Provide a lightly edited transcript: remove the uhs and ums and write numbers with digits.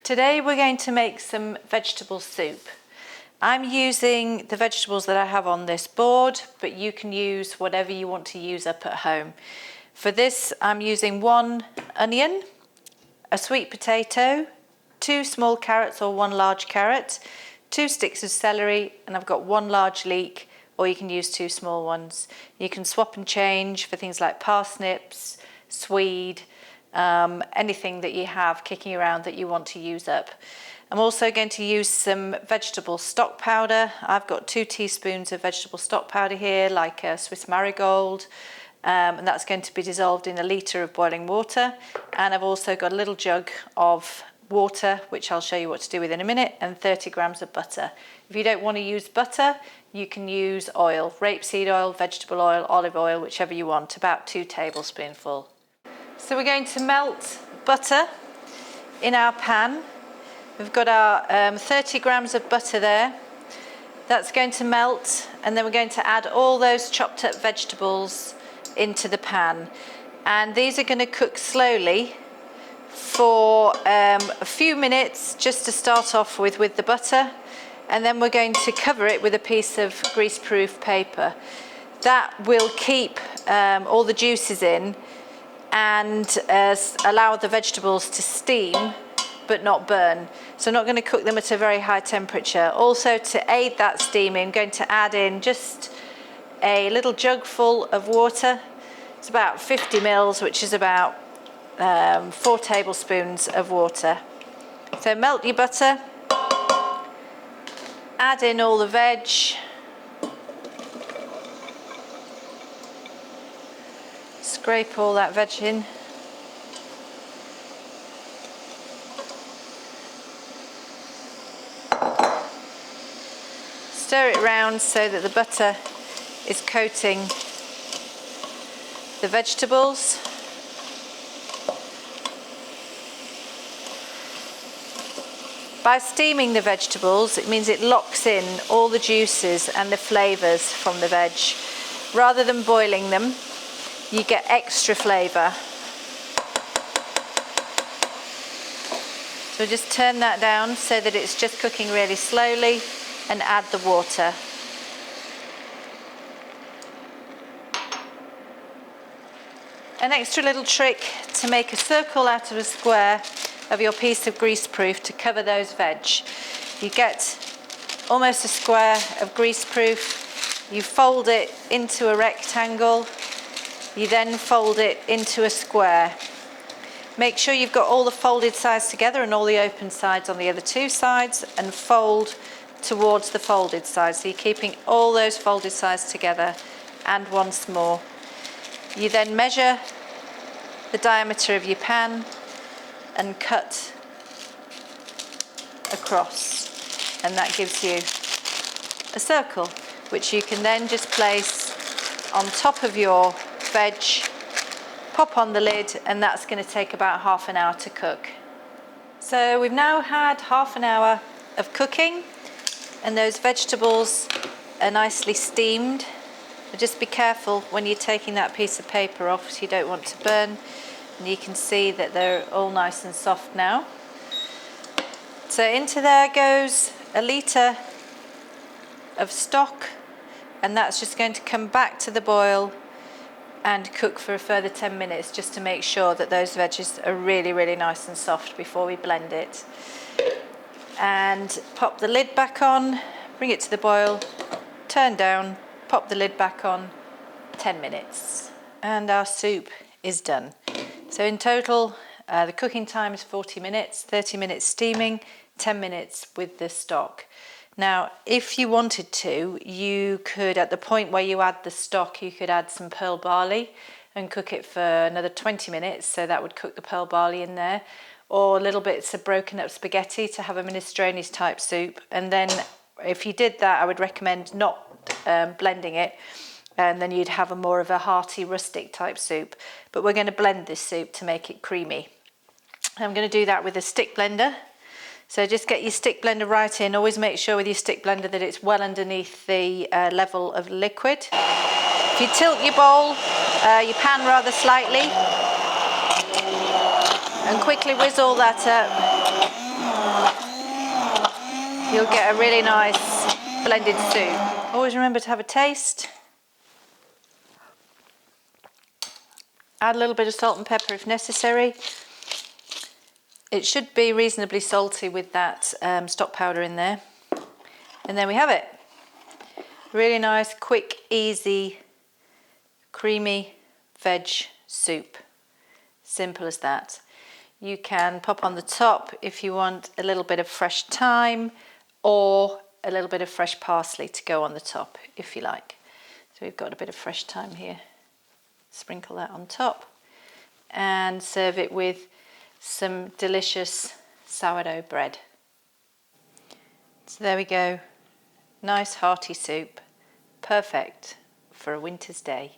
Today we're going to make some vegetable soup. I'm using the vegetables that I have on this board, but you can use whatever you want to use up at home. For this, I'm using 1 onion, a sweet potato, 2 small carrots or 1 large carrot, 2 sticks of celery, and I've got 1 large leek, or you can use 2 small ones. You can swap and change for things like parsnips, swede, anything that you have kicking around that you want to use up. I'm also going to use some vegetable stock powder. I've got 2 teaspoons of vegetable stock powder here, like a Swiss marigold, and that's going to be dissolved in 1 litre of boiling water. And I've also got a little jug of water, which I'll show you what to do with in a minute, and 30 grams of butter. If you don't want to use butter, you can use oil, rapeseed oil, vegetable oil, olive oil, whichever you want, about 2 tablespoonfuls. So we're going to melt butter in our pan. We've got our 30 grams of butter there. That's going to melt, and then we're going to add all those chopped up vegetables into the pan. And these are going to cook slowly for a few minutes just to start off with the butter. And then we're going to cover it with a piece of greaseproof paper. That will keep all the juices in and allow the vegetables to steam but not burn. So I'm not going to cook them at a very high temperature. Also, to aid that steaming, I'm going to add in just a little jug full of water. It's about 50 mils, which is about 4 tablespoons of water. So melt your butter, add in all the veg, scrape all that veg in. Stir it round so that the butter is coating the vegetables. By steaming the vegetables, it means it locks in all the juices and the flavours from the veg. Rather than boiling them, you get extra flavour. So just turn that down so that it's just cooking really slowly, and add the water. An extra little trick to make a circle out of a square of your piece of greaseproof to cover those veg. You get almost a square of greaseproof, you fold it into a rectangle, you then fold it into a square. Make sure you've got all the folded sides together and all the open sides on the other 2 sides, and fold towards the folded side. So you're keeping all those folded sides together. And once more. You then measure the diameter of your pan and cut across, and that gives you a circle, which you can then just place on top of your veg, pop on the lid, and that's going to take about half an hour to cook. So we've now had half an hour of cooking, and those vegetables are nicely steamed. But just be careful when you're taking that piece of paper off, so you don't want to burn. And you can see that they're all nice and soft now. So into there goes 1 litre of stock, and that's just going to come back to the boil and cook for a further 10 minutes, just to make sure that those veggies are really, really nice and soft before we blend it. And pop the lid back on, bring it to the boil, turn down, pop the lid back on, 10 minutes. And our soup is done. So in total, the cooking time is 40 minutes, 30 minutes steaming, 10 minutes with the stock. Now, if you wanted to, you could, at the point where you add the stock, you could add some pearl barley and cook it for another 20 minutes. So that would cook the pearl barley in there. Or little bits of broken up spaghetti to have a minestrone type soup. And then if you did that, I would recommend not blending it, and then you'd have more of a hearty rustic type soup. But we're going to blend this soup to make it creamy. I'm going to do that with a stick blender. So just get your stick blender right in. Always make sure with your stick blender that it's well underneath the level of liquid. If you tilt your bowl, your pan rather slightly, and quickly whiz all that up. you'll get a really nice blended soup. Always remember to have a taste. Add a little bit of salt and pepper if necessary. It should be reasonably salty with that stock powder in there. And then we have it. Really nice, quick, easy, creamy veg soup. Simple as that. You can pop on the top if you want a little bit of fresh thyme or a little bit of fresh parsley to go on the top if you like. So we've got a bit of fresh thyme here. Sprinkle that on top and serve it with some delicious sourdough bread. So there we go. Nice hearty soup. Perfect for a winter's day.